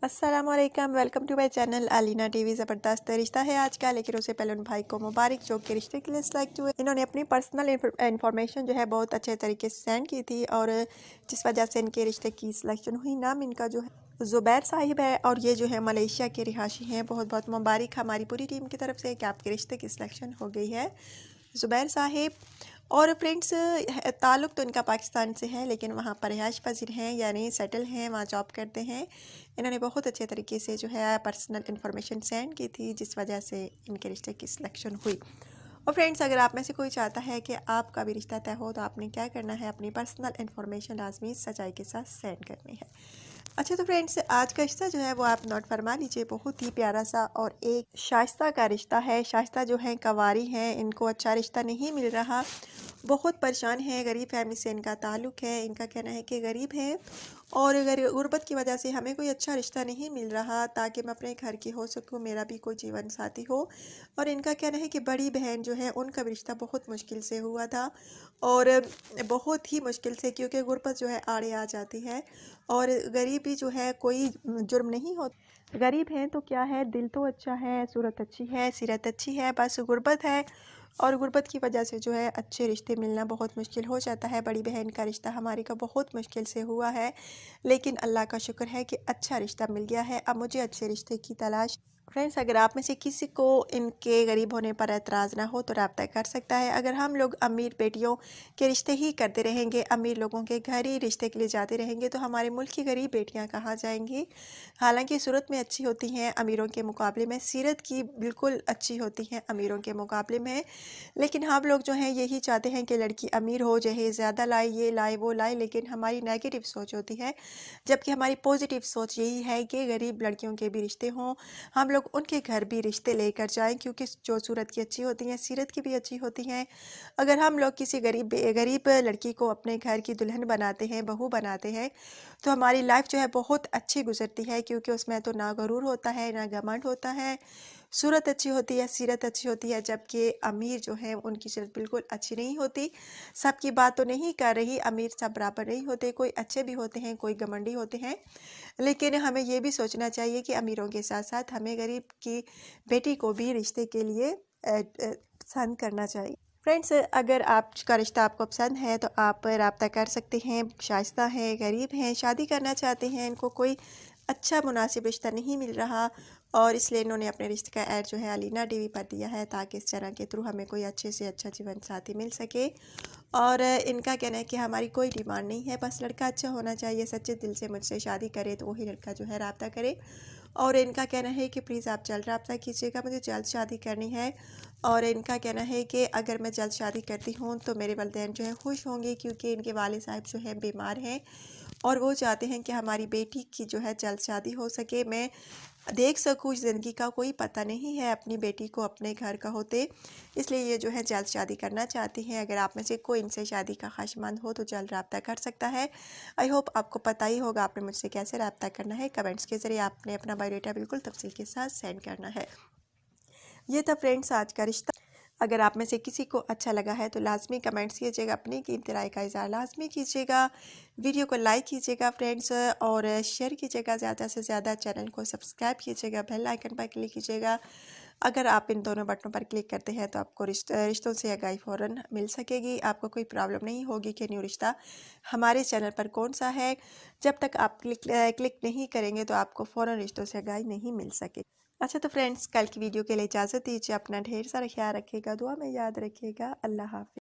अस्सलामुअलैकुम, welcome to my channel Alina TV. ज़बरदस्त रिश्ता है आज का, लेकिन उससे पहले उन भाई को मुबारक जो कि रिश्ते के लिए सिलेक्ट हुए। इन्होंने अपनी पर्सनल इन्फॉर्मेशन जो है बहुत अच्छे तरीके से सेंड की थी और जिस वजह से इनके रिश्ते की सिलेक्शन हुई। नाम इनका जो है ज़ुबैर साहिब है और ये जो है मलेशिया के रिहाशी हैं। बहुत बहुत मुबारक हमारी पूरी टीम की तरफ से कि आपके रिश्ते की सिलेक्शन हो गई है ज़ुबैर साहिब। और फ्रेंड्स, ताल्लुक़ तो इनका पाकिस्तान से है, लेकिन वहाँ पर रिहाइश पजीर हैं, यानी सेटल हैं, वहाँ जॉब करते हैं। इन्होंने बहुत अच्छे तरीके से जो है पर्सनल इन्फॉर्मेशन सेंड की थी, जिस वजह से इनके रिश्ते की सिलेक्शन हुई। और फ्रेंड्स, अगर आप में से कोई चाहता है कि आपका भी रिश्ता तय हो तो आपने क्या करना है, अपनी पर्सनल इन्फॉर्मेशन लाजमी सच्चाई के साथ सेंड करनी है। अच्छा, तो फ्रेंड्स, आज का रिश्ता जो है वो आप नोट फरमा लीजिए। बहुत ही प्यारा सा और एक शाइस्ता का रिश्ता है। शाइस्ता जो है कवारी हैं, इनको अच्छा रिश्ता नहीं मिल रहा, बहुत परेशान है। गरीब फैमिली से इनका ताल्लुक़ है। इनका कहना है कि गरीब हैं और गुर्बत की वजह से हमें कोई अच्छा रिश्ता नहीं मिल रहा ताकि मैं अपने घर की हो सकूं, मेरा भी कोई जीवन साथी हो। और इनका कहना है कि बड़ी बहन जो है उनका भी रिश्ता बहुत मुश्किल से हुआ था, और बहुत ही मुश्किल से, क्योंकि गुर्बत जो है आड़े आ जाती है। और गरीबी जो है कोई जुर्म नहीं होता। गरीब हैं तो क्या है, दिल तो अच्छा है, सूरत अच्छी है, सीरत अच्छी है, बस गुर्बत है। और गुर्बत की वजह से जो है अच्छे रिश्ते मिलना बहुत मुश्किल हो जाता है। बड़ी बहन का रिश्ता हमारी का बहुत मुश्किल से हुआ है, लेकिन अल्लाह का शुक्र है कि अच्छा रिश्ता मिल गया है। अब मुझे अच्छे रिश्ते की तलाश। फ्रेंड्स, अगर आप में से किसी को इनके गरीब होने पर एतराज़ ना हो तो रब्ता कर सकता है। अगर हम लोग अमीर बेटियों के रिश्ते ही करते रहेंगे, अमीर लोगों के घर ही रिश्ते के लिए जाते रहेंगे, तो हमारे मुल्क की गरीब बेटियां कहाँ जाएंगी। हालांकि सूरत में अच्छी होती हैं अमीरों के मुकाबले में, सीरत की बिल्कुल अच्छी होती हैं अमीरों के मुकाबले में। लेकिन हम लोग जो हैं यही चाहते हैं कि लड़की अमीर हो, जहेज़ ज़्यादा लाए, ये लाए वो लाए, लेकिन हमारी नेगेटिव सोच होती है। जबकि हमारी पॉजिटिव सोच यही है कि गरीब लड़कियों के भी रिश्ते हों, हम लोग उनके घर भी रिश्ते लेकर जाएं, क्योंकि जो सूरत की अच्छी होती हैं सीरत की भी अच्छी होती हैं। अगर हम लोग किसी गरीब लड़की को अपने घर की दुल्हन बनाते हैं, बहू बनाते हैं, तो हमारी लाइफ जो है बहुत अच्छी गुजरती है, क्योंकि उसमें तो ना गरूर होता है ना घमंड होता है। सूरत अच्छी होती है, सीरत अच्छी होती है। जबकि अमीर जो है उनकी सीरत बिल्कुल अच्छी नहीं होती। सबकी बात तो नहीं कर रही, अमीर सब बराबर नहीं होते, कोई अच्छे भी होते हैं, कोई घमंडी होते हैं। लेकिन हमें ये भी सोचना चाहिए कि अमीरों के साथ साथ हमें गरीब की बेटी को भी रिश्ते के लिए पसंद करना चाहिए। फ्रेंड्स, अगर आपका रिश्ता आपको पसंद है तो आप रब्ता कर सकते हैं। शाइस्ता हैं, गरीब हैं, शादी करना चाहते हैं, इनको कोई अच्छा मुनासिब रिश्ता नहीं मिल रहा, और इसलिए इन्होंने अपने रिश्ते का ऐड जो है अलीना टीवी पर दिया है, ताकि इस चैनल के थ्रू हमें कोई अच्छे से अच्छा जीवन साथी मिल सके। और इनका कहना है कि हमारी कोई डिमांड नहीं है, बस लड़का अच्छा होना चाहिए, सच्चे दिल से मुझसे शादी करे तो वही लड़का जो है रब्ता करे। और इनका कहना है कि प्लीज़ आप जल्द रब्ता कीजिएगा, मुझे जल्द शादी करनी है। और इनका कहना है कि अगर मैं जल्द शादी करती हूँ तो मेरे वालिदैन जो है खुश होंगे, क्योंकि इनके वालिद साहब जो हैं बीमार हैं और वो चाहते हैं कि हमारी बेटी की जो है जल्द शादी हो सके, मैं देख सकूँ। ज़िंदगी का कोई पता नहीं है अपनी बेटी को अपने घर का होते, इसलिए ये जो है जल्द शादी करना चाहती हैं। अगर आप में से कोई इनसे शादी का ख्वाहिशमंद हो तो जल्द रब्ता कर सकता है। आई होप आपको पता ही होगा आपने मुझसे कैसे रब्ता करना है। कमेंट्स के ज़रिए आपने अपना बायोडाटा बिल्कुल तफसील के साथ सेंड करना है। ये था फ्रेंड्स आज का रिश्ता। अगर आप में से किसी को अच्छा लगा है तो लाजमी कमेंट्स कीजिएगा, अपनी कीमती राय का इज़हार लाजमी कीजिएगा, वीडियो को लाइक कीजिएगा फ्रेंड्स, और शेयर कीजिएगा ज़्यादा से ज़्यादा, चैनल को सब्सक्राइब कीजिएगा, बेल आइकन पर क्लिक कीजिएगा। अगर आप इन दोनों बटनों पर क्लिक करते हैं तो आपको रिश्तों से आगाही फ़ौरन मिल सकेगी। आपको कोई प्रॉब्लम नहीं होगी कि न्यू रिश्ता हमारे चैनल पर कौन सा है। जब तक आप क्लिक नहीं करेंगे तो आपको फ़ौरन रिश्तों से आगाही नहीं मिल सकेगी। अच्छा, तो फ्रेंड्स, कल की वीडियो के लिए इजाज़त दीजिए। अपना ढेर सारा ख्याल रखिएगा, दुआ में याद रखिएगा। अल्लाह हाफ़िज़।